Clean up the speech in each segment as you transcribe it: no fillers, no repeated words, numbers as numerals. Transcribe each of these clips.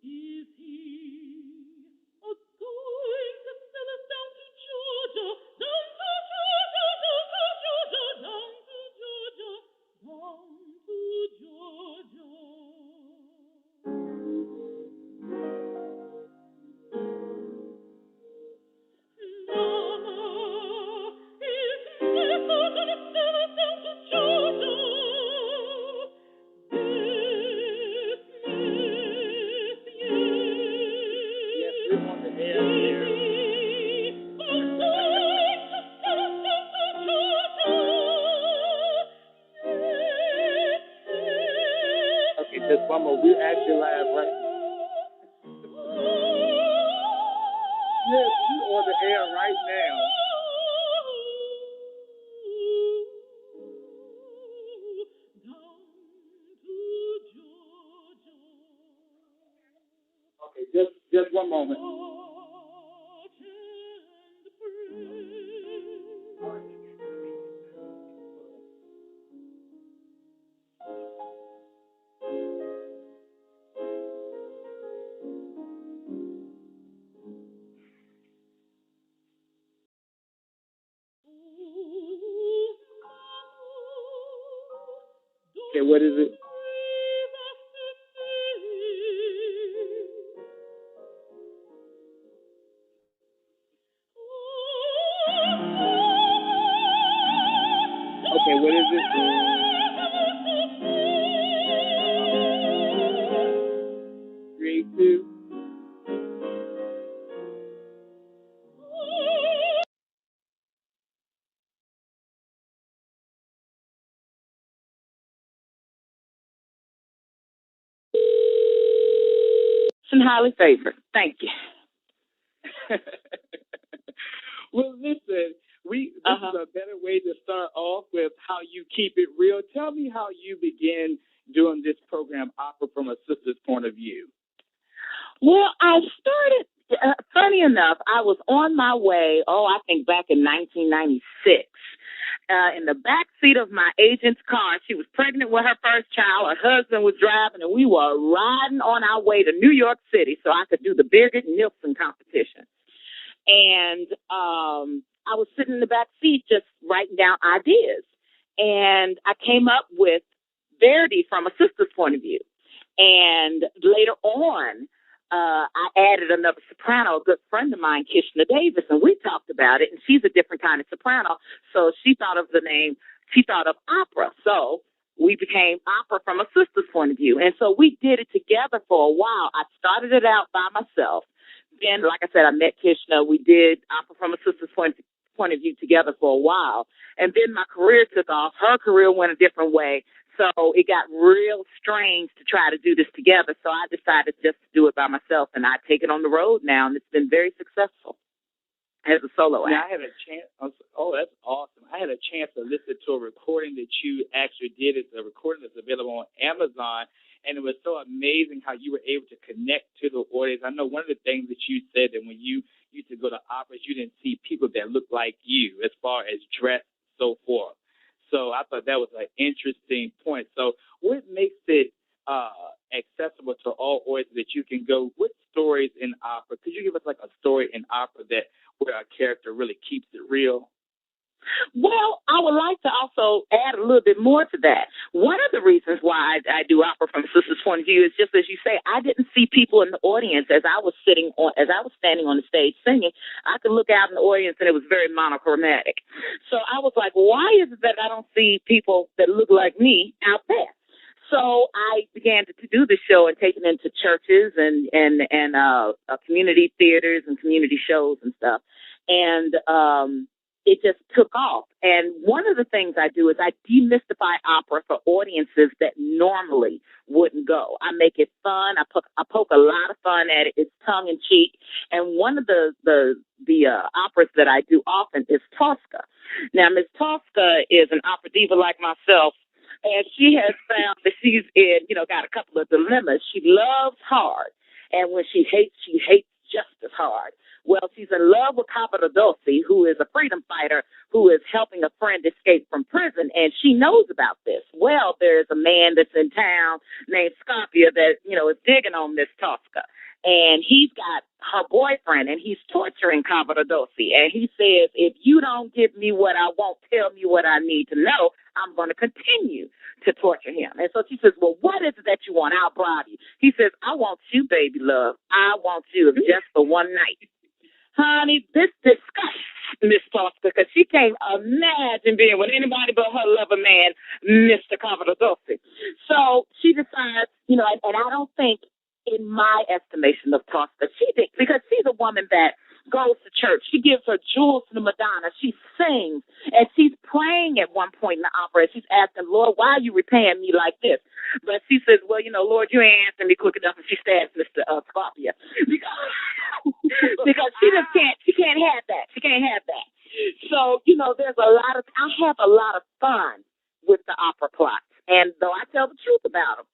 Is he going to sell us down to Georgia? Down to Georgia, down to Georgia, down to Georgia, down to Georgia. Mama, is never gonna sell us down to Georgia. Yes, we're on the air here. Okay, just one more. We're actually live right now. Yes, we're on the air right now. Okay, just one moment. Okay, what is it? Okay, what is it? 3, 2. And highly favored. Thank you. Well, listen, this is a better way to start off with how you keep it real. Tell me how you began doing this program, Opera from a Sister's Point of View. Well, I started, funny enough, I was on my way, I think back in 1996. In the back seat of my agent's car. She was pregnant with her first child. Her husband was driving, and we were riding on our way to New York City so I could do the Birgit Nilsson competition. And I was sitting in the back seat just writing down ideas. And I came up with Verdi from a sister's point of view. And later on, I added another soprano, a good friend of mine, Kishna Davis, and we talked about it, and she's a different kind of soprano, so she thought of the name, she thought of opera, so we became Opera from a Sister's Point of View, and so we did it together for a while. I started it out by myself. Then, like I said, I met Kishna. We did Opera from a Sister's Point of View together for a while, and then my career took off. Her career went a different way. So it got real strange to try to do this together. So I decided just to do it by myself, and I take it on the road now, and it's been very successful as a solo act. I had a chance. Oh, that's awesome! I had a chance to listen to a recording that you actually did. It's a recording that's available on Amazon, and it was so amazing how you were able to connect to the audience. I know one of the things that you said that when you used to go to operas, you didn't see people that looked like you as far as dress, so forth. So I thought that was an interesting point. So what makes it accessible to all audiences that you can go with stories in opera? Could you give us like a story in opera that where a character really keeps it real? Well, I would like to also add a little bit more to that. One of the reasons why I do opera from a sister's point of view is just as you say, I didn't see people in the audience as I was standing on the stage singing. I could look out in the audience and it was very monochromatic. So I was like, why is it that I don't see people that look like me out there? So I began to do the show and take it into churches and community theaters and community shows and stuff. And it just took off. And one of the things I do is I demystify opera for audiences that normally wouldn't go. I make it fun. I poke a lot of fun at it. It's tongue in cheek. And one of the operas that I do often is Tosca. Now, Miss Tosca is an opera diva like myself, and she has found that she's got a couple of dilemmas. She loves hard, and when she hates just as hard. Well, she's in love with Cavaradossi, who is a freedom fighter who is helping a friend escape from prison, and she knows about this. Well, there's a man that's in town named Scarpia that, is digging on Miss Tosca. And he's got her boyfriend, and he's torturing Cavaradossi. And he says, if you don't give me what I want, tell me what I need to know, I'm going to continue to torture him. And so she says, well, what is it that you want? I'll bribe you. He says, I want you, baby love. I want you just for one night. Honey, this disgusts Miss Tosca because she can't imagine being with anybody but her lover man, Mr. Cavaradossi. So she decides, and I don't think, in my estimation of Tosca, she did, because she's a woman that goes to church. She gives her jewels to the Madonna. She sings, and she's praying at one point in the opera. She's asking, Lord, why are you repaying me like this? But she says, well, Lord, you ain't answering me quick enough. And she stabs Mr. Scarpia because she can't have that. She can't have that. So, there's I have a lot of fun with the opera plots. And though I tell the truth about them,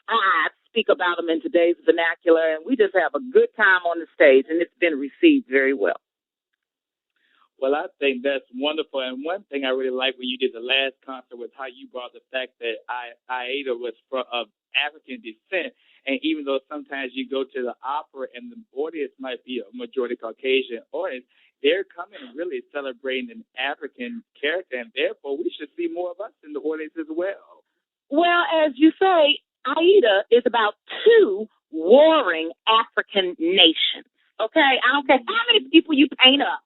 I speak about them in today's vernacular, and we just have a good time on the stage, and it's been received very well. Well, I think that's wonderful. And one thing I really liked when you did the last concert was how you brought the fact that Aida was of African descent. And even though sometimes you go to the opera and the audience might be a majority Caucasian audience, they're coming and really celebrating an African character, and therefore we should see more of us in the audience as well. Well, as you say, Aida is about two warring African nations. Okay? I don't care how many people you paint up.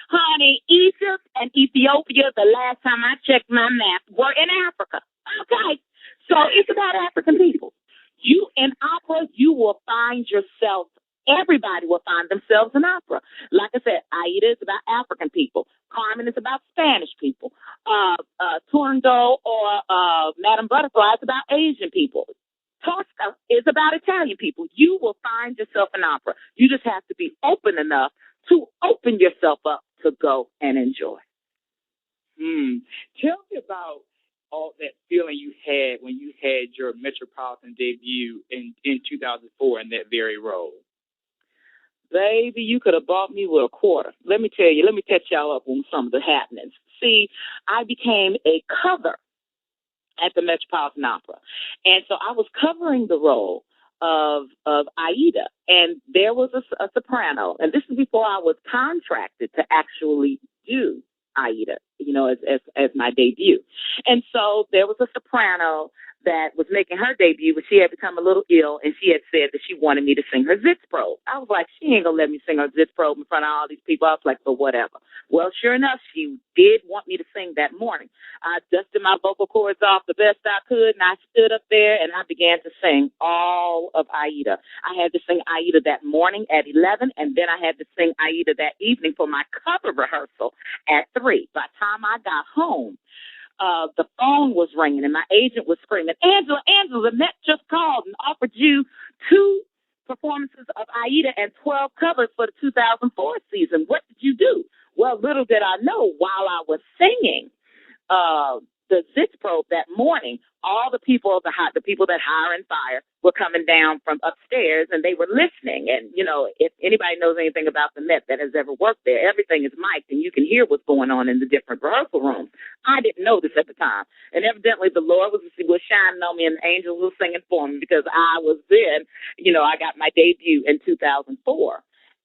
Honey, Egypt and Ethiopia, the last time I checked my map, were in Africa. Okay? So it's about African people. You, in opera, you will find yourself, everybody will find themselves in opera. Like I said, Aida is about African people. Carmen is about Spanish people. Turandot or Madame Butterfly is about Asian people. Tosca is about Italian people. You will find yourself in opera. You just have to be open enough to open yourself up to go and enjoy. Tell me about all that feeling you had when you had your Metropolitan debut in 2004 in that very role. Baby, you could have bought me with a quarter. Let me catch y'all up on some of the happenings. See, I became a cover at the Metropolitan Opera. And so I was covering the role of Aida, and there was a soprano, and this is before I was contracted to actually do Aida, as my debut. And so there was a soprano that was making her debut, but she had become a little ill, and she had said that she wanted me to sing her Sitzprobe. I was like, she ain't gonna let me sing her Sitzprobe in front of all these people. I was like, but whatever. Well, sure enough, she did want me to sing that morning. I dusted my vocal cords off the best I could, and I stood up there, and I began to sing all of Aida. I had to sing Aida that morning at 11, and then I had to sing Aida that evening for my cover rehearsal at 3. By the time I got home, the phone was ringing and my agent was screaming, Angela, the Met just called and offered you 2 performances of Aida and 12 covers for the 2004 season. What did you do? Well, little did I know, while I was singing the Sitzprobe that morning, all the people the people that hire and fire were coming down from upstairs, and they were listening. And, if anybody knows anything about the Met that has ever worked there, everything is mic'd, and you can hear what's going on in the different rehearsal rooms. I didn't know this at the time. And evidently the Lord was shining on me, and the angels were singing for me, because I was then, I got my debut in 2004.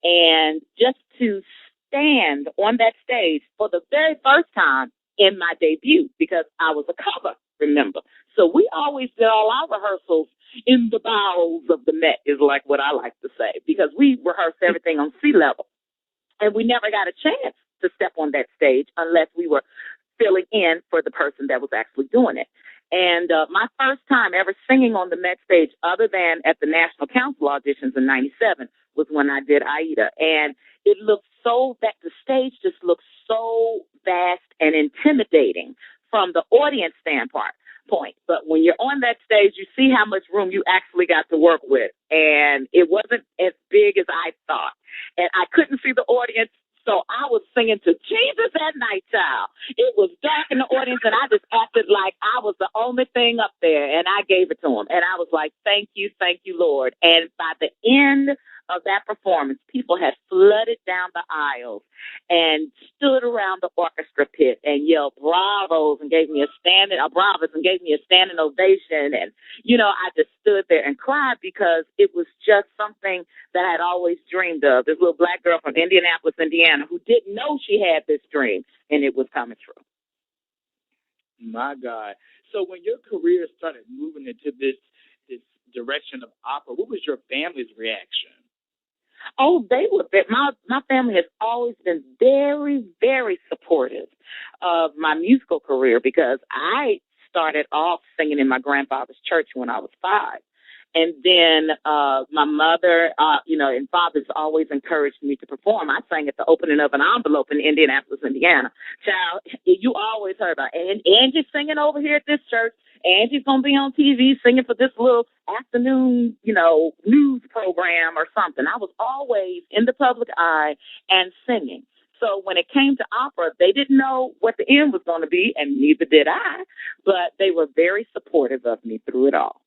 And just to stand on that stage for the very first time in my debut, because I was a cover, remember. So we always did all our rehearsals in the bowels of the Met, is like what I like to say, because we rehearsed everything on sea level. And we never got a chance to step on that stage unless we were filling in for the person that was actually doing it. And my first time ever singing on the Met stage, other than at the National Council auditions in 97, was when I did Aida. And it looked the stage just looked so vast and intimidating from the audience standpoint. But when you're on that stage, you see how much room you actually got to work with. And it wasn't as big as I thought. And I couldn't see the audience, so I was singing to Jesus at night, child. It was dark in the audience, and I just acted like I was the only thing up there, and I gave it to him. And I was like, thank you, Lord. And by the end of that performance, people had flooded down the aisles and stood around the orchestra pit and yelled bravos and gave me a standing ovation. And, I just stood there and cried because it was just something that I had always dreamed of. This little black girl from Indianapolis, Indiana, who didn't know she had this dream, and it was coming true. My God. So when your career started moving into this direction of opera, what was your family's reaction? Oh, they were. My family has always been very, very supportive of my musical career because I started off singing in my grandfather's church when I was 5. And then my mother, and father's always encouraged me to perform. I sang at the opening of an envelope in Indianapolis, Indiana. Child, you always heard about Angie's singing over here at this church. Angie's going to be on TV singing for this little afternoon, news program or something. I was always in the public eye and singing. So when it came to opera, they didn't know what the end was going to be, and neither did I. But they were very supportive of me through it all.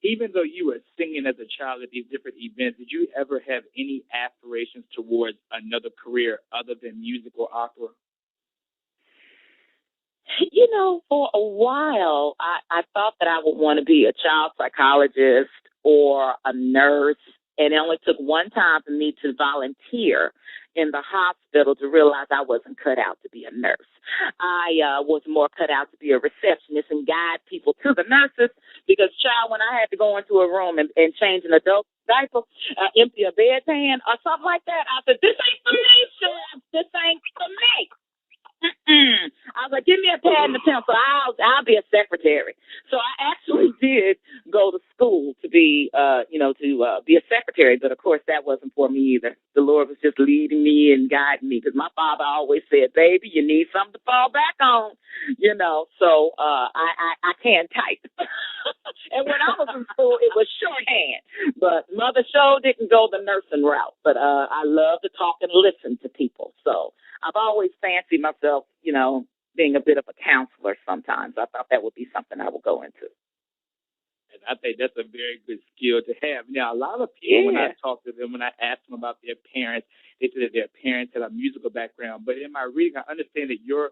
Even though you were singing as a child at these different events, did you ever have any aspirations towards another career other than musical opera? For a while, I thought that I would want to be a child psychologist or a nurse. And it only took one time for me to volunteer in the hospital to realize I wasn't cut out to be a nurse. I was more cut out to be a receptionist and guide people to the nurses because, child, when I had to go into a room and change an adult diaper, empty a bedpan or something like that, I said, this ain't for me, chef. This ain't for me. I was like, give me a pad and a pencil. I'll be a secretary. So I actually did go to school to be, be a secretary. But of course, that wasn't for me either. The Lord was just leading me and guiding me because my father always said, "Baby, you need something to fall back on." So I can type. And when I was in school, it was shorthand. But Mother Show didn't go the nursing route. But I love to talk and listen to people. So I've always fancied myself, being a bit of a counselor sometimes. I thought that would be something I would go into. And I think that's a very good skill to have. Now, a lot of people, when I talk to them, when I ask them about their parents, they say that their parents had a musical background. But in my reading, I understand that your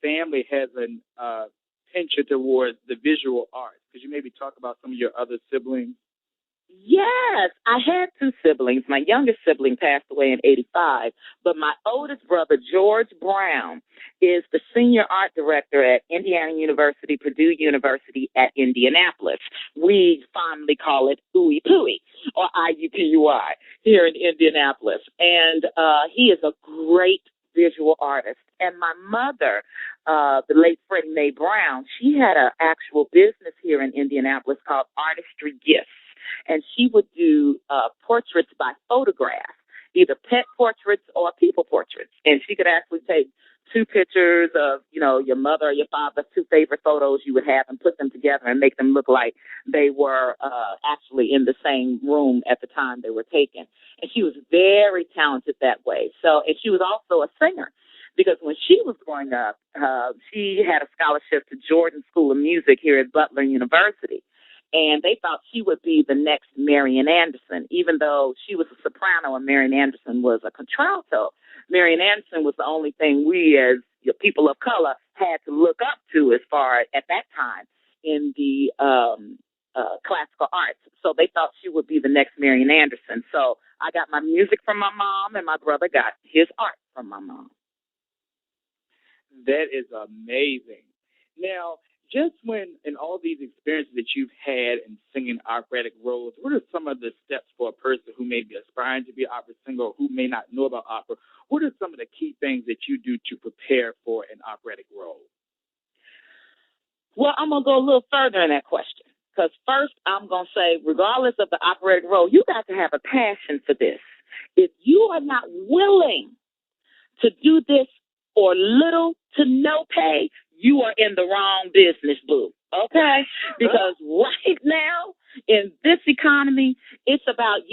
family has an penchant towards the visual arts. Could you maybe talk about some of your other siblings? Yes, I had 2 siblings. My youngest sibling passed away in 1985, but my oldest brother, George Brown, is the senior art director at Indiana University, Purdue University at Indianapolis. We fondly call it Ooey Pooey, or IUPUI, here in Indianapolis. And he is a great visual artist. And my mother, the late Freddie Mae Brown, she had an actual business here in Indianapolis called Artistry Gifts. And she would do portraits by photograph, either pet portraits or people portraits. And she could actually take 2 pictures of, your mother or your father's 2 favorite photos you would have and put them together and make them look like they were actually in the same room at the time they were taken. And she was very talented that way. So, and she was also a singer because when she was growing up, she had a scholarship to Jordan School of Music here at Butler University. And they thought she would be the next Marian Anderson, even though she was a soprano and Marian Anderson was a contralto. Marian Anderson was the only thing we as people of color had to look up to as far at that time in the classical arts. So they thought she would be the next Marian Anderson. So I got my music from my mom, and my brother got his art from my mom. That is amazing. Now, just when in all these experiences that you've had in singing operatic roles, what are some of the steps for a person who may be aspiring to be an opera singer or who may not know about opera? What are some of the key things that you do to prepare for an operatic role? Well, I'm going to go a little further in that question because first I'm going to say, regardless of the operatic role, you got to have a passion for this. If you are not willing to do this for little to no pay, you are in the wrong business, boo. Okay? Because right now, in this economy, it's about,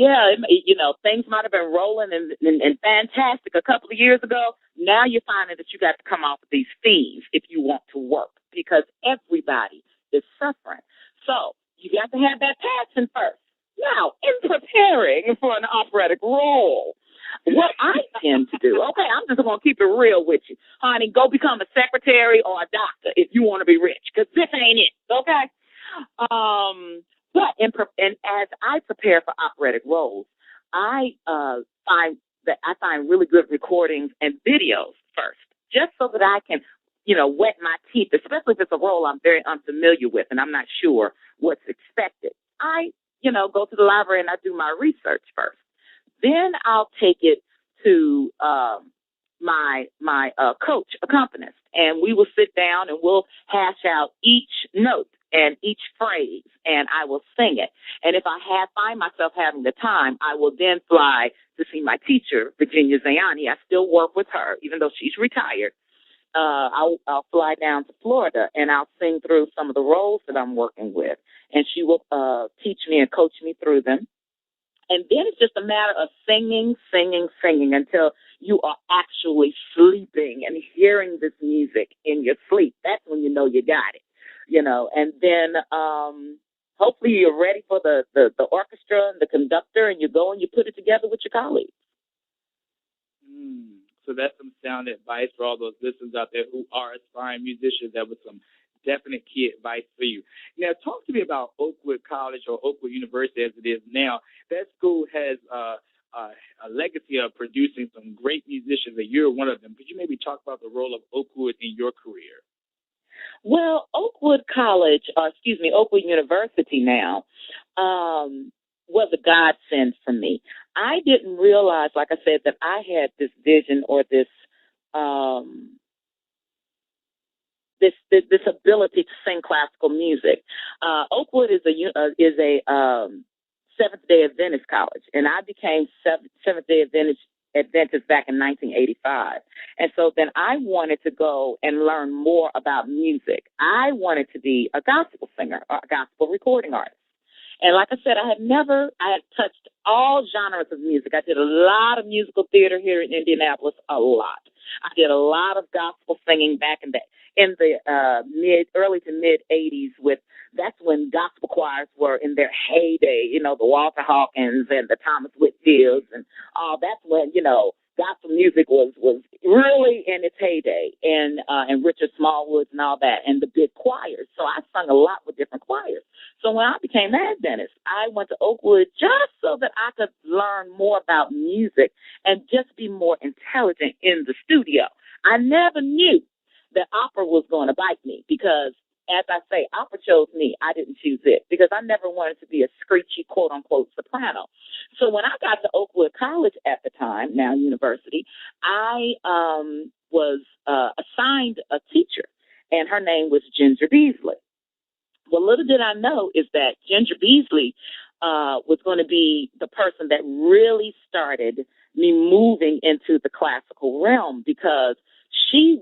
things might have been rolling and fantastic a couple of years ago. Now you're finding that you got to come off of these fees if you want to work because everybody is suffering. So you got to have that passion first. Now, in preparing preparing for an operatic role. What I tend to do, okay, I'm just going to keep it real with you. Honey, go become a secretary or a doctor if you want to be rich, because this ain't it, okay? But as I prepare for operatic roles, I find really good recordings and videos first, just so that I can, wet my teeth, especially if it's a role I'm very unfamiliar with and I'm not sure what's expected. I, go to the library and I do my research first. Then I'll take it to my coach, accompanist, and we will sit down and we'll hash out each note and each phrase, and I will sing it. And if I find myself having the time, I will then fly to see my teacher, Virginia Zayani. I still work with her, even though she's retired. I'll fly down to Florida, and I'll sing through some of the roles that I'm working with, and she will teach me and coach me through them. And then it's just a matter of singing until you are actually sleeping and hearing this music in your sleep. That's when you know you got it, And then hopefully you're ready for the orchestra and the conductor, and you go and you put it together with your colleagues. So that's some sound advice for all those listeners out there who are aspiring musicians. That was some definite key advice for you. Now, talk to me about Oakwood College or Oakwood University as it is now. That school has a legacy of producing some great musicians, and you're one of them. Could you maybe talk about the role of Oakwood in your career? Well, Oakwood University now was a godsend for me. I didn't realize, like I said, that I had this vision or this this ability to sing classical music. Oakwood is a Seventh-day Adventist college, and I became Seventh-day Adventist back in 1985. And so then I wanted to go and learn more about music. I wanted to be a gospel singer or a gospel recording artist. And like I said, I had touched all genres of music. I did a lot of musical theater here in Indianapolis, a lot. I did a lot of gospel singing back in the early to mid 80s. That's when gospel choirs were in their heyday. The Walter Hawkins and the Thomas Whitfields and all. That's when gospel music was really in its heyday, and Richard Smallwood and all that, and the big choirs. So I sung a lot with different choirs. So when I became Adventist, I went to Oakwood just so that I could learn more about music and just be more intelligent in the studio. I never knew that opera was going to bite me because, as I say, opera chose me. I didn't choose it because I never wanted to be a screechy, quote-unquote, soprano. So when I got to Oakwood College at the time, now university, I was assigned a teacher, and her name was Ginger Beasley. Well, little did I know is that Ginger Beasley was going to be the person that really started me moving into the classical realm, because she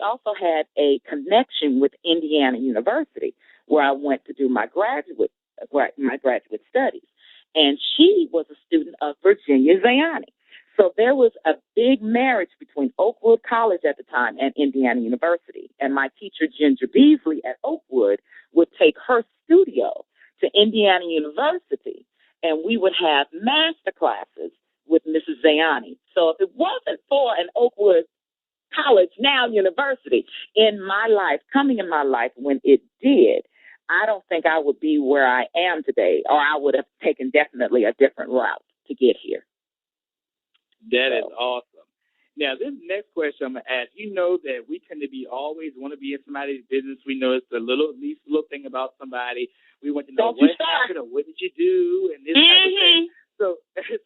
also had a connection with Indiana University, where I went to do my graduate studies. And she was a student of Virginia Zayani. So there was a big marriage between Oakwood College at the time and Indiana University. And my teacher, Ginger Beasley at Oakwood, would take her studio to Indiana University, and we would have master classes with Mrs. Zayani. So if it wasn't for an Oakwood College, now university, coming in my life when it did, I don't think I would be where I am today, or I would have taken definitely a different route to get here. That is awesome. Now, this next question I'm going to ask, you know that we tend to always want to be in somebody's business. We know it's least little thing about somebody. We want to know what happened or what did you do and this type of thing. So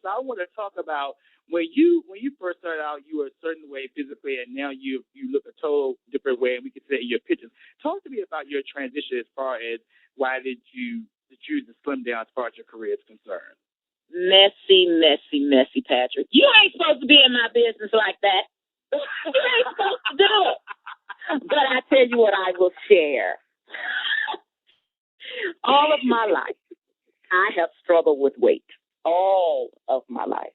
I want to talk about when you first started out, you were a certain way physically, and now you look a total different way, and we can say in your pictures. Talk to me about your transition as far as why did you choose to slim down as far as your career is concerned. Messy, Patrick. You ain't supposed to be in my business like that. You ain't supposed to do it. But I tell you what I will share. All of my life, I have struggled with weight. All of my life.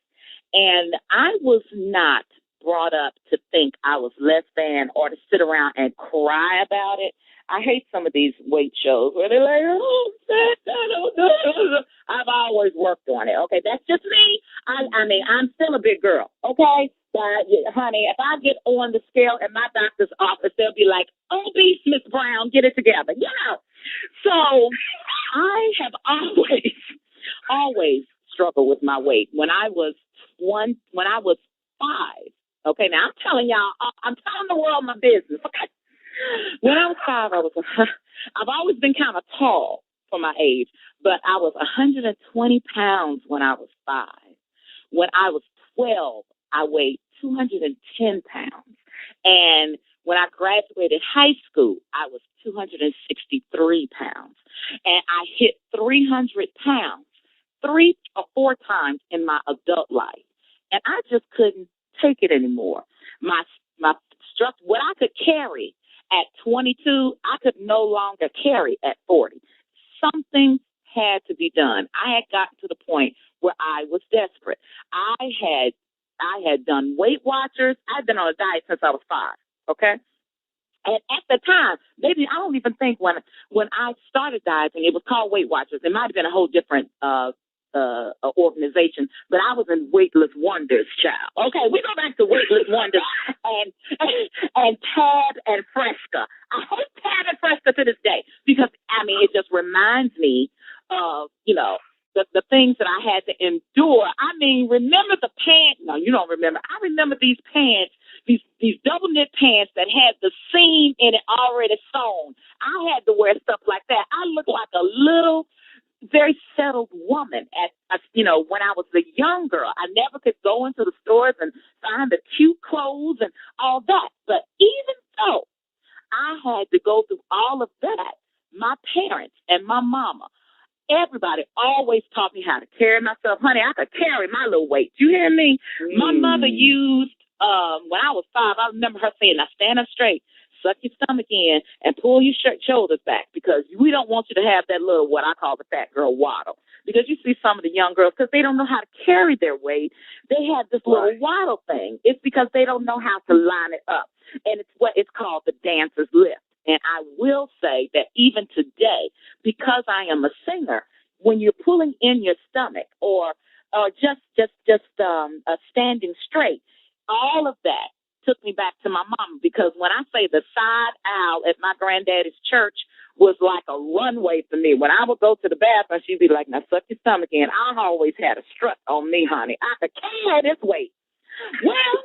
And I was not brought up to think I was less than or to sit around and cry about it. I hate some of these weight shows where they're like, oh, I don't know. I've always worked on it. Okay, that's just me. I mean, I'm still a big girl. Okay, but honey, if I get on the scale in my doctor's office, they'll be like, "Obese, Miss Brown, get it together." You know. So I have always struggled with my weight. When I was 5. Okay, now I'm telling y'all, I'm telling the world my business. Okay. When I was 5, I've always been kind of tall for my age, but I was 120 pounds when I was 5. When I was 12, I weighed 210 pounds. And when I graduated high school, I was 263 pounds. And I hit 300 pounds 3 or 4 times in my adult life. And I just couldn't take it anymore. My what I could carry at 22, I could no longer carry at 40. Something had to be done. I had gotten to the point where I was desperate. I had done Weight Watchers. I'd been on a diet since I was 5. Okay. And at the time, maybe I don't even think when I started dieting, it was called Weight Watchers. It might have been a whole different organization, but I was in Weightless Wonders, child. Okay, we go back to Weightless Wonders and Tab and Fresca. I hate Tab and Fresca to this day because, I mean, it just reminds me of, the things that I had to endure. I mean, remember the pants? No, you don't remember. I remember these pants, these double knit pants that had the seam in it already sewn. I had to wear stuff like that. I looked like a little, very settled woman when I was a young girl. I never could go into the stores and find the cute clothes and all that. But even though I had to go through all of that, my parents and my mama, everybody always taught me how to carry myself. Honey, I could carry my little weight. You hear me? My mother used, when I was 5, I remember her saying, "Now stand up straight, suck your stomach in, and pull your shoulders back, because we don't want you to have that little, what I call the fat girl waddle." Because you see some of the young girls, because they don't know how to carry their weight, they have this little waddle thing. It's because they don't know how to line it up. And it's what it's called the dancer's lift. And I will say that even today, because I am a singer, when you're pulling in your stomach or just standing straight, all of that took me back to my mama. Because when I say the side aisle at my granddaddy's church was like a runway for me. When I would go to the bathroom, she'd be like, "Now suck your stomach in." I always had a strut on me, honey. I could carry this weight. Well,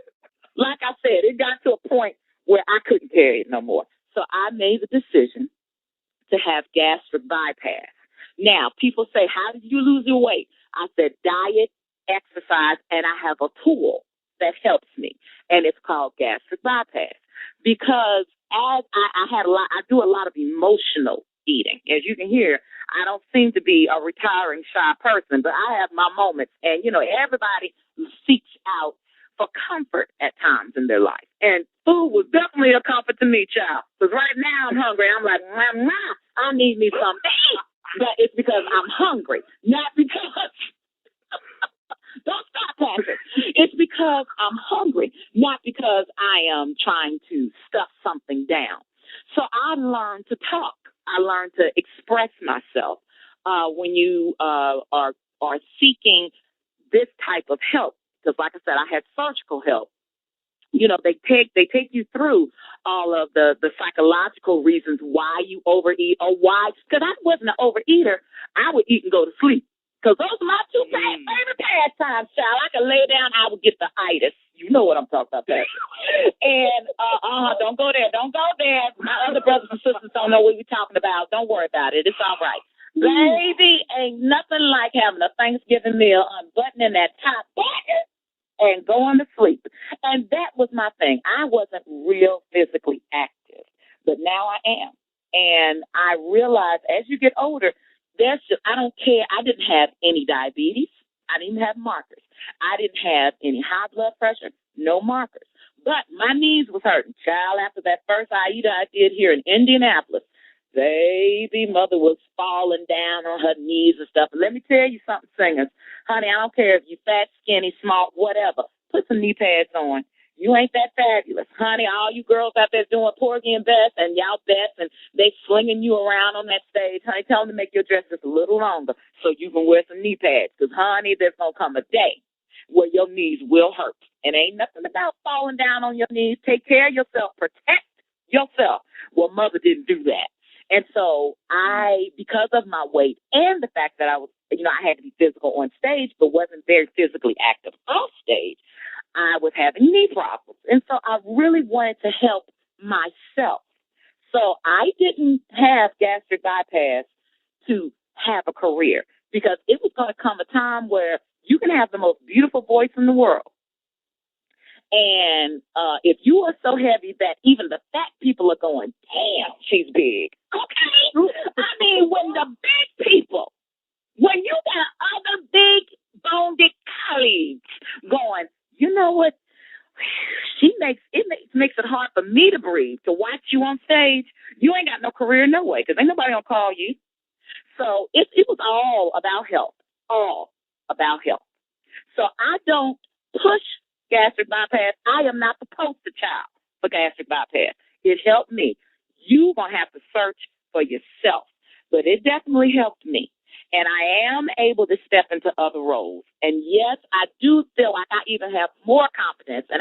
like I said, it got to a point where I couldn't carry it no more. So I made the decision to have gastric bypass. Now, people say, "How did you lose your weight?" I said, diet, exercise, and I have a tool that helps me, and it's called gastric bypass. Because as I do a lot of emotional eating. As you can hear, I don't seem to be a retiring shy person, but I have my moments. And, everybody seeks out for comfort at times in their life. And food was definitely a comfort to me, child. Because right now I'm hungry. I'm like, I need me something to eat. But it's because I'm hungry, not because... Don't stop, Patrick. It's because I'm hungry, not because I am trying to stuff something down. So I learned to talk. I learned to express myself. When you are seeking this type of help, because like I said, I had surgical help. They take you through all of the psychological reasons why you overeat or why. Because I wasn't an overeater. I would eat and go to sleep. Because those are my two favorite pastimes, child. I could lay down, I would get the itis. You know what I'm talking about, Patrick. And, don't go there. Don't go there. My other brothers and sisters don't know what you're talking about. Don't worry about it. It's all right. Baby, ain't nothing like having a Thanksgiving meal, unbuttoning that top button, and going to sleep. And that was my thing. I wasn't real physically active, but now I am. And I realized as you get older, I don't care. I didn't have any diabetes. I didn't have markers. I didn't have any high blood pressure, no markers. But my knees was hurting. Child, after that first AIDA I did here in Indianapolis, baby, mother was falling down on her knees and stuff. And let me tell you something, singers. Honey, I don't care if you're fat, skinny, small, whatever. Put some knee pads on. You ain't that fabulous. Honey, all you girls out there doing Porgy and Bess and y'all Bess, and they slinging you around on that stage. Honey, tell them to make your dress just a little longer so you can wear some knee pads. Because, honey, there's going to come a day where your knees will hurt. And ain't nothing about falling down on your knees. Take care of yourself. Protect yourself. Well, Mother didn't do that. And so because of my weight and the fact that I was, I had to be physical on stage, but wasn't very physically active off stage, I was having knee problems. And so I really wanted to help myself. So I didn't have gastric bypass to have a career, because it was going to come a time where you can have the most beautiful voice in the world. And if you are so heavy that even the fat people are going, damn, she's big. Okay. I mean, when the big people, when you got other big boned colleagues going, you know what? It makes it hard for me to breathe, to watch you on stage. You ain't got no career no way, because ain't nobody gonna call you. So it was all about health, all about health. So I don't push gastric bypass. I am not the poster child for gastric bypass. It helped me. You're gonna have to search for yourself, but it definitely helped me. And I am able to step into other roles. And yes, I do feel like I even have more confidence. And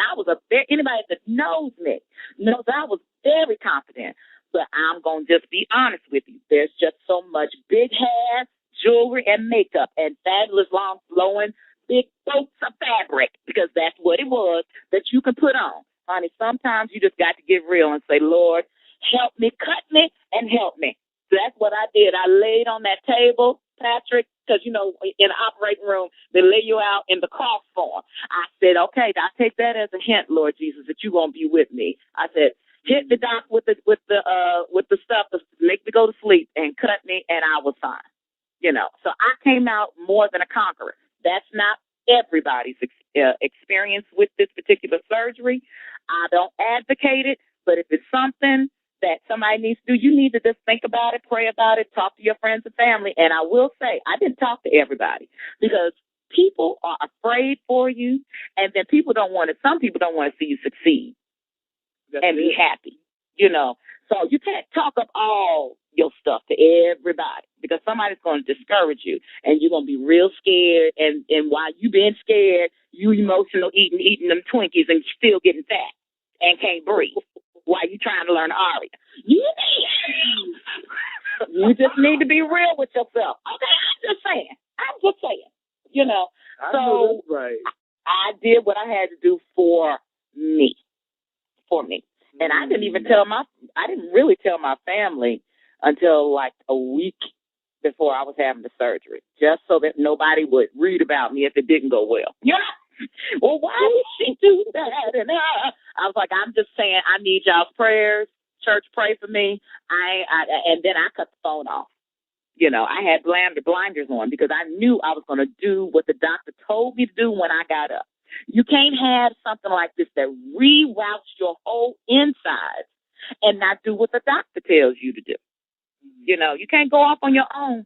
anybody that knows me knows I was very confident. But I'm going to just be honest with you. There's just so much big hair, jewelry, and makeup, and fabulous long flowing big boats of fabric, because that's what it was, that you can put on. Honey, sometimes you just got to get real and say, Lord, help me, cut me, and help me. So that's what I did. I laid on that table, Patrick, because, in the operating room, they lay you out in the cross form. I said, okay, I take that as a hint, Lord Jesus, that you're going to be with me. I said, hit the doc with the stuff to make me go to sleep and cut me, and I was fine. So I came out more than a conqueror. That's not everybody's experience with this particular surgery. I don't advocate it, but if it's something that somebody needs to do, you need to just think about it, pray about it, talk to your friends and family. And I will say, I didn't talk to everybody, because people are afraid for you, and then some people don't want to see you succeed and be happy, So you can't talk up all your stuff to everybody, because somebody's going to discourage you, and you're going to be real scared. And while you being scared, you emotional eating them Twinkies and still getting fat and can't breathe while you trying to learn aria. You just need to be real with yourself. Okay, I'm just saying. I know that's right. I did what I had to do for me. And I didn't really tell my family until like a week before I was having the surgery, just so that nobody would read about me if it didn't go well. Well, why did she do that? And I was like, I'm just saying, I need y'all's prayers. Church, pray for me. And then I cut the phone off. I had blinders on, because I knew I was going to do what the doctor told me to do when I got up. You can't have something like this that reroutes your whole insides and not do what the doctor tells you to do. You can't go off on your own,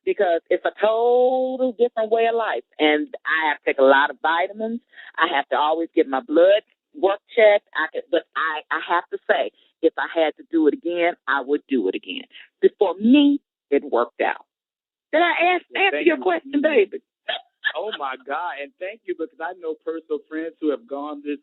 because it's a total different way of life. And I have to take a lot of vitamins. I have to always get my blood work checked. But I have to say, if I had to do it again, I would do it again. But for me, it worked out. Did I answer your question, baby? Oh, my God. And thank you, because I know personal friends who have gone this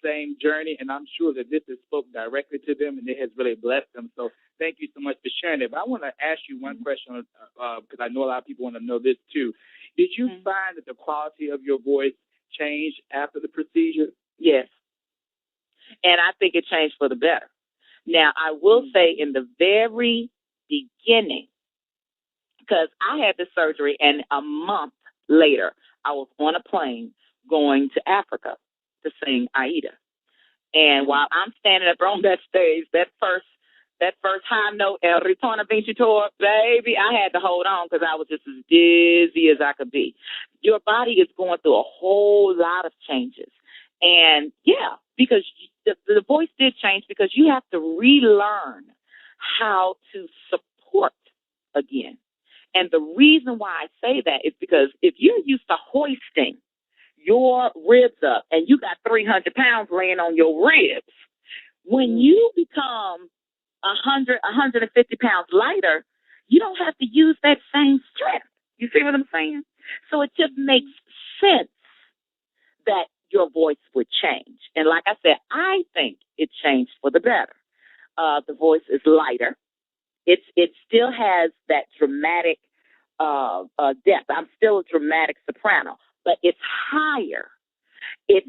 same journey, and I'm sure that this has spoken directly to them, and it has really blessed them. So thank you so much for sharing it. But I want to ask you one question, because I know a lot of people want to know this, too. Did you find that the quality of your voice changed after the procedure? Yes. And I think it changed for the better. Now, I will say in the very beginning, because I had the surgery, and a month later, I was on a plane going to Africa to sing Aida. And while I'm standing up on that stage, that first high note, El Ritorno Vincitore, baby, I had to hold on, because I was just as dizzy as I could be. Your body is going through a whole lot of changes. And because the voice did change, because you have to relearn how to support again. And the reason why I say that is because if you're used to hoisting your ribs up, and you got 300 pounds laying on your ribs. When you become 100, 150 pounds lighter, you don't have to use that same strength. You see what I'm saying? So it just makes sense that your voice would change. And like I said, I think it changed for the better. The voice is lighter. It still has that dramatic depth. I'm still a dramatic soprano, but it's higher. It's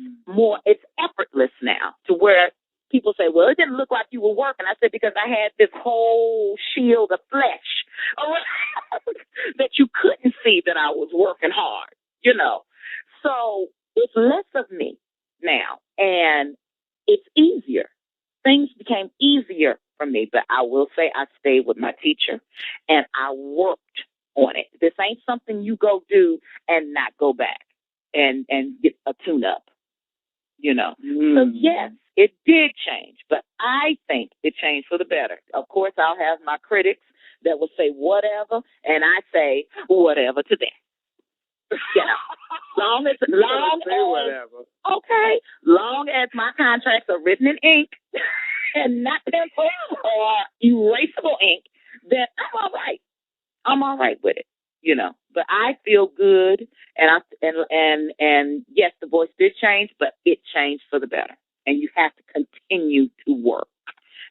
effortless now, to where people say, well, it didn't look like you were working. I said, because I had this whole shield of flesh around that you couldn't see that I was working hard, you know. So it's less of me now, and it's easier. Things became easier for me, but I will say I stayed with my teacher, and I worked on it. This ain't something you go do and not go back and get a tune-up, you know. So, yes, it did change, but I think it changed for the better. Of course, I'll have my critics that will say whatever, and I say whatever to them. Yeah. Long as my contracts are written in ink and not pencil or erasable ink, then I'm all right. I'm all right with it, you know. But I feel good, and yes, the voice did change, but it changed for the better. And you have to continue to work.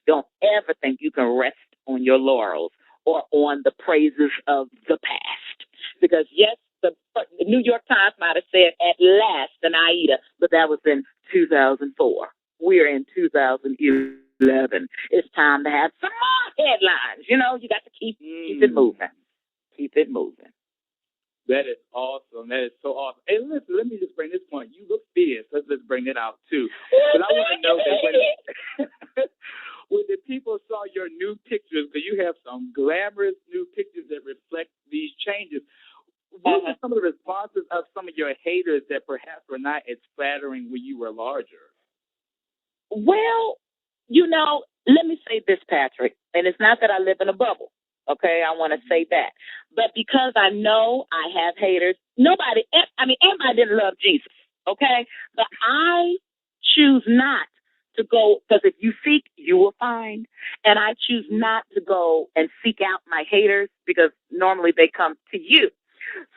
Don't ever think you can rest on your laurels or on the praises of the past, because yes, the New York Times might have said at last an Aida, but that was in 2004. We're in 2011. It's time to have some more headlines. You know, you got to keep it moving. Keep it moving. That is awesome. That is so awesome. Hey, listen, let me just bring this point. You look fierce. Let's bring that out, too. But I want to know that when the people saw your new pictures, because you have some glamorous new pictures that reflect these changes, what were some of the responses of some of your haters that perhaps were not as flattering when you were larger? Well, you know, let me say this, Patrick, and it's not that I live in a bubble, okay? I want to say that. But because I know I have haters, everybody didn't love Jesus, okay? But I choose not to go, because if you seek, you will find. And I choose not to go and seek out my haters, because normally they come to you.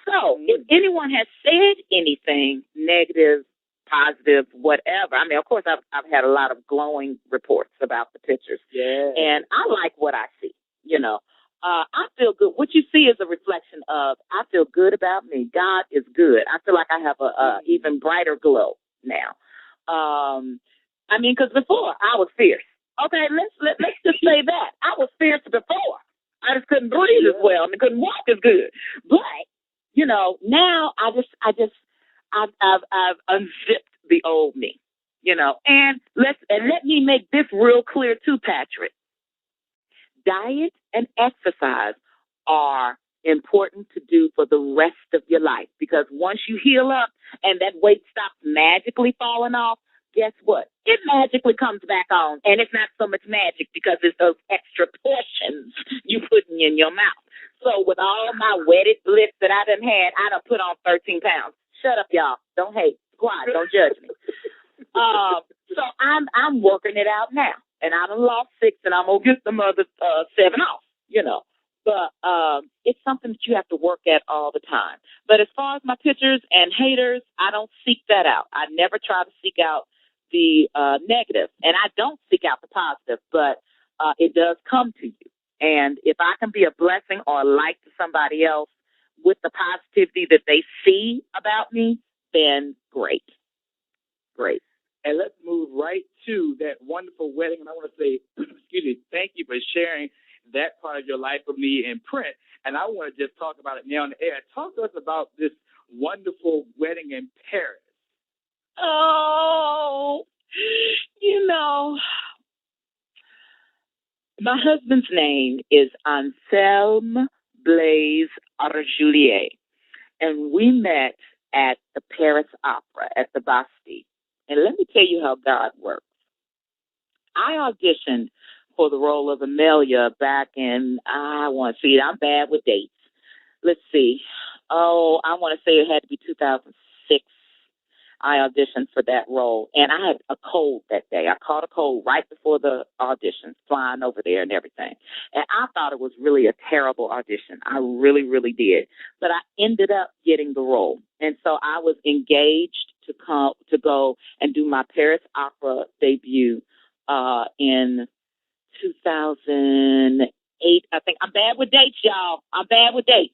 So if anyone has said anything negative, positive, whatever, I mean, of course, I've had a lot of glowing reports about the pictures. Yeah. And I like what I see, you know. I feel good. What you see is a reflection of, I feel good about me. God is good. I feel like I have a even brighter glow now. I mean, because before I was fierce. Okay, let's just say that. I was fierce before. I just couldn't breathe as well and couldn't walk as good. But, you know, now I've unzipped the old me, you know. And let me make this real clear too, Patrick. Diet and exercise are important to do for the rest of your life, because once you heal up and that weight stops magically falling off, guess what? It magically comes back on, and it's not so much magic because it's those extra portions you putting in your mouth. So with all my wetted lips that I done had, I done put on 13 pounds. Shut up, y'all. Don't hate. Quiet. Don't judge me. So I'm working it out now, and I done lost 6, and I'm gonna get some other 7 off, you know. But it's something that you have to work at all the time. But as far as my pictures and haters, I don't seek that out. I never try to seek out the negative, and I don't seek out the positive, but it does come to you. And if I can be a blessing or a light to somebody else with the positivity that they see about me, then great. Great. And let's move right to that wonderful wedding. And I want to say, excuse me, thank you for sharing that part of your life with me in print. And I want to just talk about it now on the air. Talk to us about this wonderful wedding in Paris. Oh, you know, my husband's name is Anselme Blaise Arjulier, and we met at the Paris Opera at the Bastille. And let me tell you how God works. I auditioned for the role of Amelia back in, I'm bad with dates. Let's see. I want to say it had to be 2006. I auditioned for that role, and I had a cold that day. I caught a cold right before the audition, flying over there and everything. And I thought it was really a terrible audition. I really, really did. But I ended up getting the role. And so I was engaged to go and do my Paris Opera debut in 2008. I think I'm bad with dates, y'all. I'm bad with dates.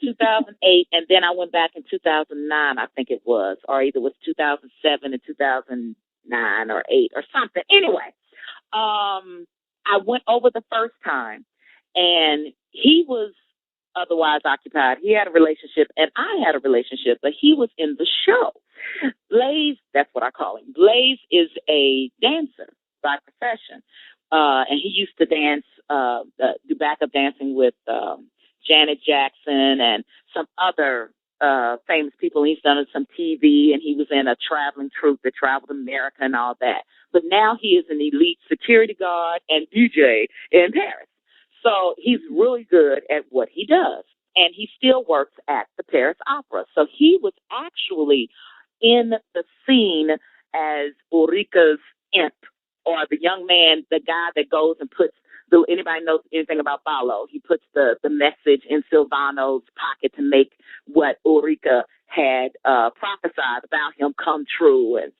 2008, and then I went back in 2009, I think it was, or either it was 2007 and 2009 or 8 or something. Anyway, I went over the first time, and he was otherwise occupied. He had a relationship, and I had a relationship, but he was in the show. Blaze, that's what I call him. Blaze is a dancer by profession, and he used to dance, do backup dancing with Janet Jackson and some other famous people. He's done some TV, and he was in a traveling troupe that traveled America and all that. But now he is an elite security guard and DJ in Paris. So he's really good at what he does, and he still works at the Paris Opera. So he was actually in the scene as Ulrika's imp, or the young man, the guy that goes and puts, anybody knows anything about Ballo, he puts the message in Silvano's pocket to make what Ulrika had prophesied about him come true. And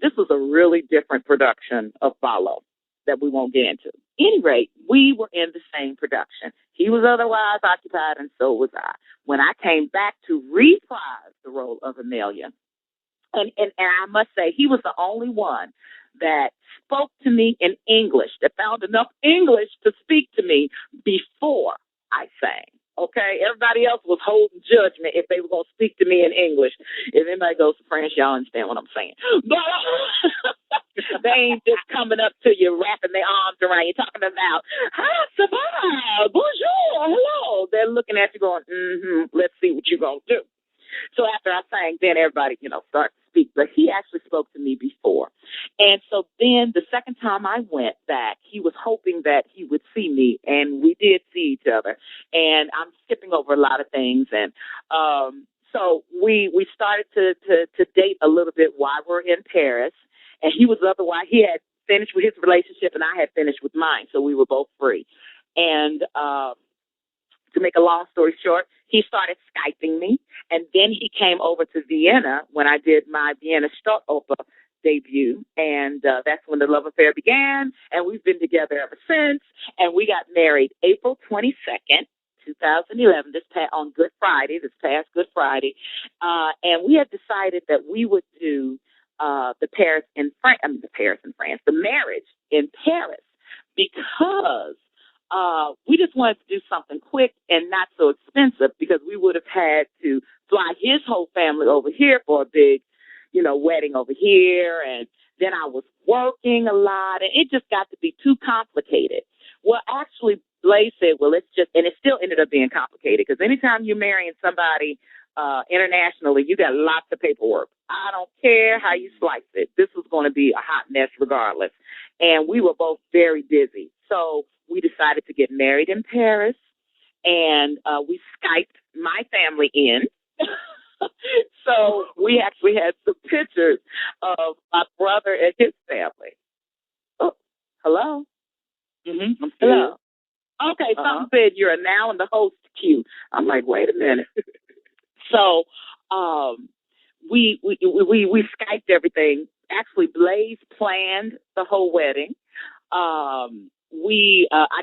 this was a really different production of Ballo that we won't get into. At any rate, we were in the same production. He was otherwise occupied, and so was I. When I came back to reprise the role of Amelia, and I must say, he was the only one that spoke to me in English, that found enough English to speak to me before I sang. Okay? Everybody else was holding judgment if they were going to speak to me in English. If anybody goes to French, y'all understand what I'm saying. But they ain't just coming up to you, wrapping their arms around you, talking about, "Ah, ça va, bonjour, hello." They're looking at you going, let's see what you're going to do. So after I sang, then everybody, started to speak. But he actually spoke to me before. And so then the second time I went back, he was hoping that he would see me, and we did see each other. And I'm skipping over a lot of things. And so we started to date a little bit while we're in Paris. And he had finished with his relationship, and I had finished with mine. So we were both free. And to make a long story short, he started Skyping me, and then he came over to Vienna when I did my Vienna Staatsoper debut, and that's when the love affair began, and we've been together ever since, and we got married April 22nd, 2011, this past Good Friday, and we had decided that we would do the marriage in Paris, because we just wanted to do something quick and not so expensive, because we would have had to fly his whole family over here for a big, wedding over here. And then I was working a lot, and it just got to be too complicated. Well, actually, Blaze said, well, and it still ended up being complicated, because anytime you're marrying somebody internationally, you got lots of paperwork. I don't care how you slice it. This was going to be a hot mess regardless. And we were both very busy. So we decided to get married in Paris, and we Skyped my family in. So we actually had some pictures of my brother and his family. Oh, hello? Mm-hmm. I'm hello. Okay, something said you're now in the host queue. I'm like, wait a minute. So we Skyped everything. Actually, Blaze planned the whole wedding. I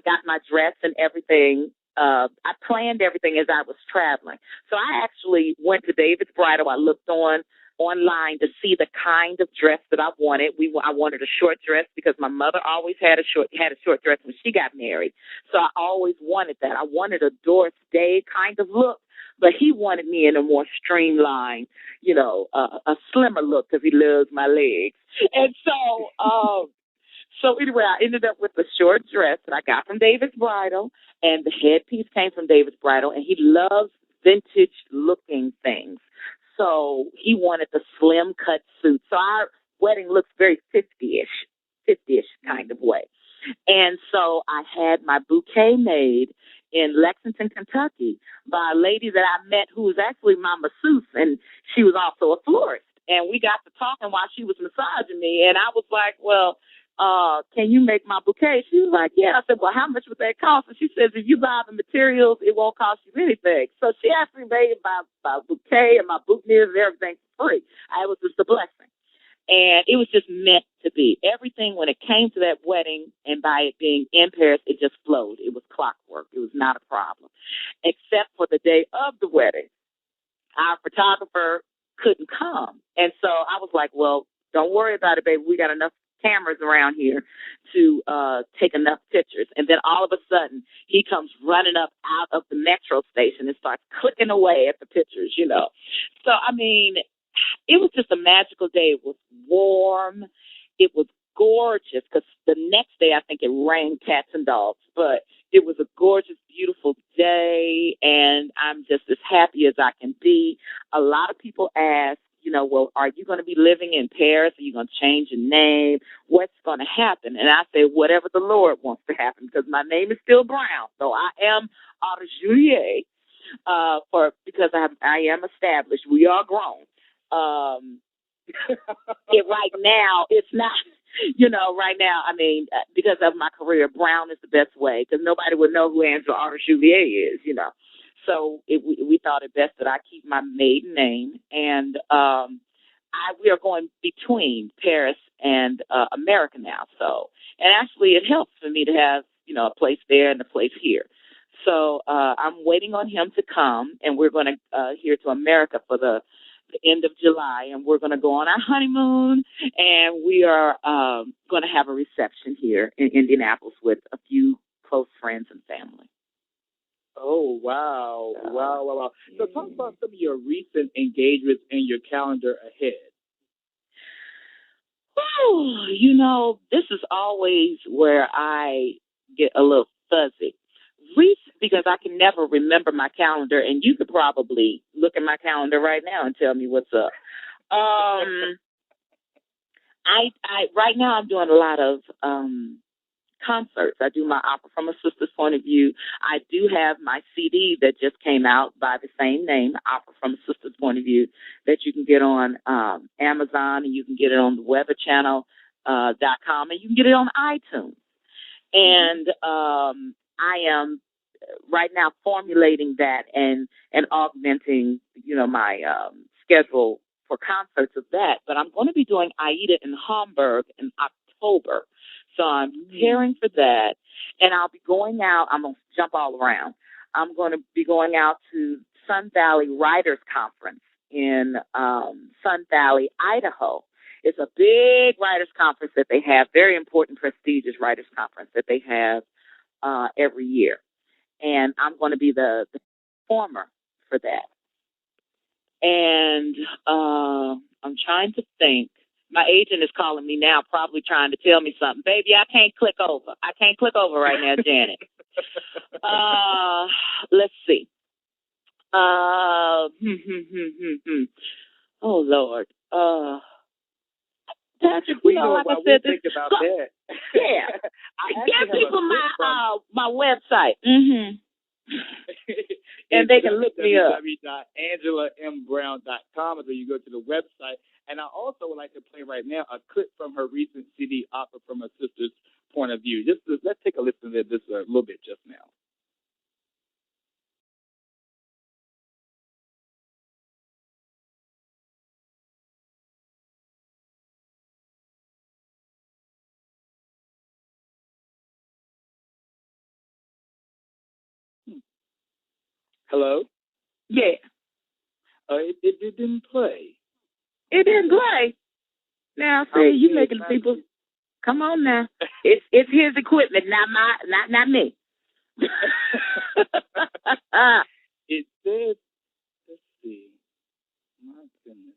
got my dress and everything. I planned everything as I was traveling. So I actually went to David's Bridal. I looked online to see the kind of dress that I wanted. I wanted a short dress because my mother always had a short dress when she got married. So I always wanted that. I wanted a Doris Day kind of look, but he wanted me in a more streamlined, a slimmer look, because he loves my legs. And so anyway, I ended up with a short dress that I got from David's Bridal, and the headpiece came from David's Bridal, and he loves vintage-looking things. So he wanted the slim-cut suit. So our wedding looks very 50-ish kind of way. And so I had my bouquet made in Lexington, Kentucky, by a lady that I met who was actually my masseuse, and she was also a florist. and we got to talking while she was massaging me, and I was like, well, can you make my bouquet? She was like, yeah. I said, well, how much would that cost? And she says, if you buy the materials, it won't cost you anything. So she actually made my bouquet and my boutonnieres and everything for free. It was just a blessing. And it was just meant to be. Everything, when it came to that wedding, and by it being in Paris, it just flowed. It was clockwork. It was not a problem. Except for the day of the wedding. Our photographer couldn't come. And so I was like, well, don't worry about it, baby. We got enough cameras around here to take enough pictures. And then all of a sudden, he comes running up out of the metro station and starts clicking away at the pictures, you know. So, I mean, it was just a magical day. It was warm. It was gorgeous because the next day I think it rained cats and dogs, but it was a gorgeous, beautiful day, and I'm just as happy as I can be. A lot of people ask, you know, well, are you going to be living in Paris? Are you going to change your name? What's going to happen? And I say, whatever the Lord wants to happen, because my name is still Brown. So I am Juliet, because I am established. We are grown. Right now, it's not, you know, right now, I mean, because of my career, Brown is the best way, because nobody would know who Angela Artis Juliet is, you know. So we thought it best that I keep my maiden name, and we are going between Paris and America now. So, and actually, it helps for me to have, you know, a place there and a place here. So I'm waiting on him to come, and we're going to here to America for the end of July, and we're going to go on our honeymoon, and we are going to have a reception here in Indianapolis with a few close friends and family. Oh, wow. Wow. So talk about some of your recent engagements and your calendar ahead. Oh, you know, this is always where I get a little fuzzy. Because I can never remember my calendar, and you could probably look at my calendar right now and tell me what's up. I right now I'm doing a lot of concerts. I do my Opera from a Sister's Point of View. I do have my CD that just came out by the same name, Opera from a Sister's Point of View, that you can get on Amazon, and you can get it on the weatherchannel.com, and you can get it on iTunes. And I am right now formulating that and augmenting, you know, my schedule for concerts of that. But I'm going to be doing Aida in Hamburg in October. So I'm preparing for that. And I'll be going out. I'm going to jump all around. I'm going to be going out to Sun Valley Writers Conference in Sun Valley, Idaho. It's a big writers conference that they have, very important, prestigious writers conference that they have every year. And I'm going to be the performer for that. And I'm trying to think. My agent is calling me now, probably trying to tell me something. Baby, I can't click over. I can't click over right now, Janet. Let's see. Oh, Lord. Patrick, you know, like I said, think about that. Yeah. Give people my website. And they can look me up. www.angelamBrown.com is where you go to the website. And I also would like to play right now a clip from her recent CD, Opera from a Sister's Point of View. Let's take a listen to this a little bit just now. Hello? Yeah. It didn't play. It didn't play. Now, see, you making people. Come on now. It's his equipment, not me. It says, let's see. My goodness.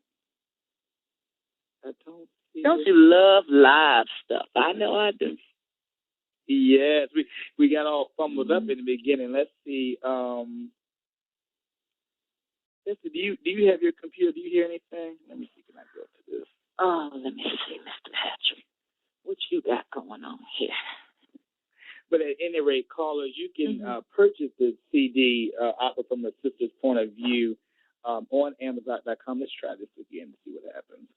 I don't see. Don't you love live stuff? I know I do. Yes, we got all fumbled up in the beginning. Let's see. Do you have your computer? Do you hear anything? Let me see. Can I go to this? Oh, let me see, Mr. Patrick. What you got going on here? But at any rate, callers, you can purchase the CD, Opera from a Sister's Point of View, on Amazon.com. Let's try this again to see what happens.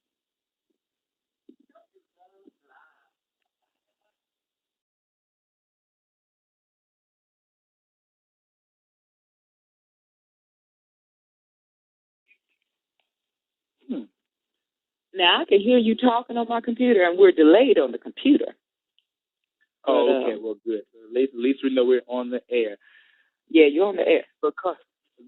Now I can hear you talking on my computer, and we're delayed on the computer. Oh, okay. Well, good. At least we know we're on the air. Yeah, you're on the air.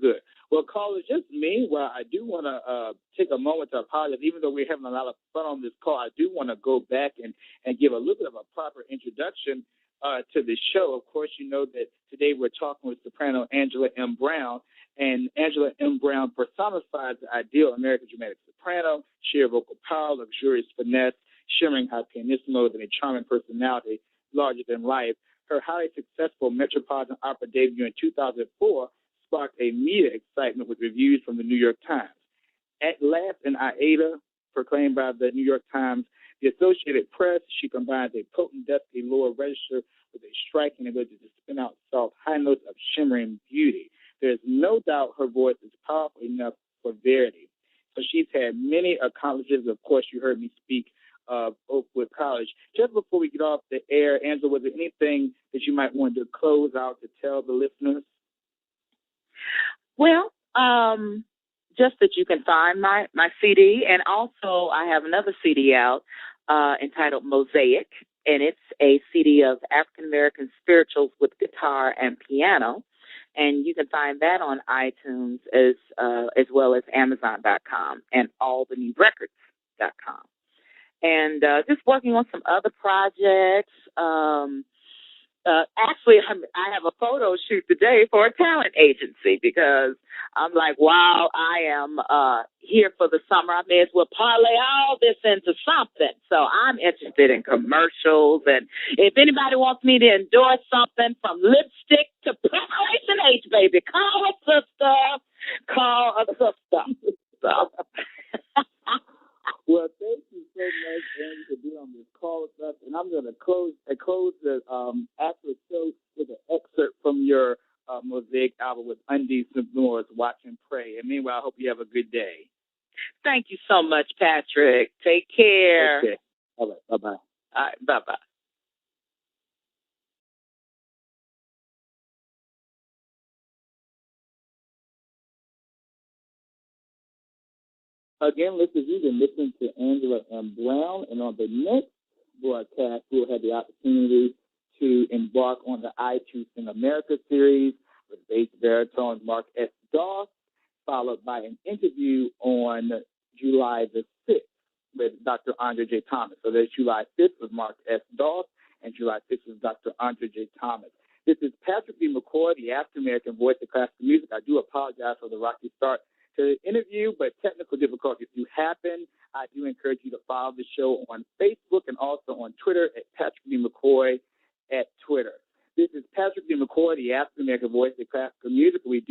Good. Well, callers, just meanwhile, I do want to take a moment to apologize. Even though we're having a lot of fun on this call, I do want to go back and give a little bit of a proper introduction to the show. Of course, you know that today we're talking with soprano Angela M. Brown, and Angela M. Brown personifies the ideal American dramatic soprano, sheer vocal power, luxurious finesse, shimmering high pianissimo, and a charming personality larger than life. Her highly successful Metropolitan Opera debut in 2004 sparked a media excitement with reviews from the New York Times. At last, in Aida, proclaimed by the New York Times, the Associated Press, she combines a potent, dusky lower register with a striking ability to spin out soft high notes of shimmering beauty. There's no doubt her voice is powerful enough for verity. So she's had many accomplishments. Of course, you heard me speak of Oakwood College. Just before we get off the air, Angela, was there anything that you might want to close out to tell the listeners? Well, just that you can find my CD, and also I have another CD out entitled Mosaic, and it's a CD of African American spirituals with guitar and piano, and you can find that on iTunes as well as Amazon.com and AlbanyRecords.com. And just working on some other projects. Actually, I have a photo shoot today for a talent agency because I'm like, wow, I am here for the summer. I may as well parlay all this into something. So I'm interested in commercials. And if anybody wants me to endorse something from lipstick to Preparation H, baby, call a sister. Call a sister. So. Well, thank you so much, Andy, for being on this call with us. And I'm going to close the actual show with an excerpt from your Mosaic album with Undecent Noise, Watch and Pray. And meanwhile, I hope you have a good day. Thank you so much, Patrick. Take care. Okay. All right. Bye-bye. All right. Bye-bye. Again, listeners, you've been listening to Angela M. Brown, and on the next broadcast, we'll have the opportunity to embark on the iTunes in America series with bass baritone Mark S. Doss, followed by an interview on July the 6th with Dr. Andre J. Thomas. So there's July 5th with Mark S. Doss, and July 6th with Dr. Andre J. Thomas. This is Patrick B. McCoy, the African-American voice of classical music. I do apologize for the rocky start to the interview, but technical difficulties do happen. I do encourage you to follow the show on Facebook and also on Twitter at Patrick B. McCoy at Twitter. This is Patrick B. McCoy, the African American voice of classical music. We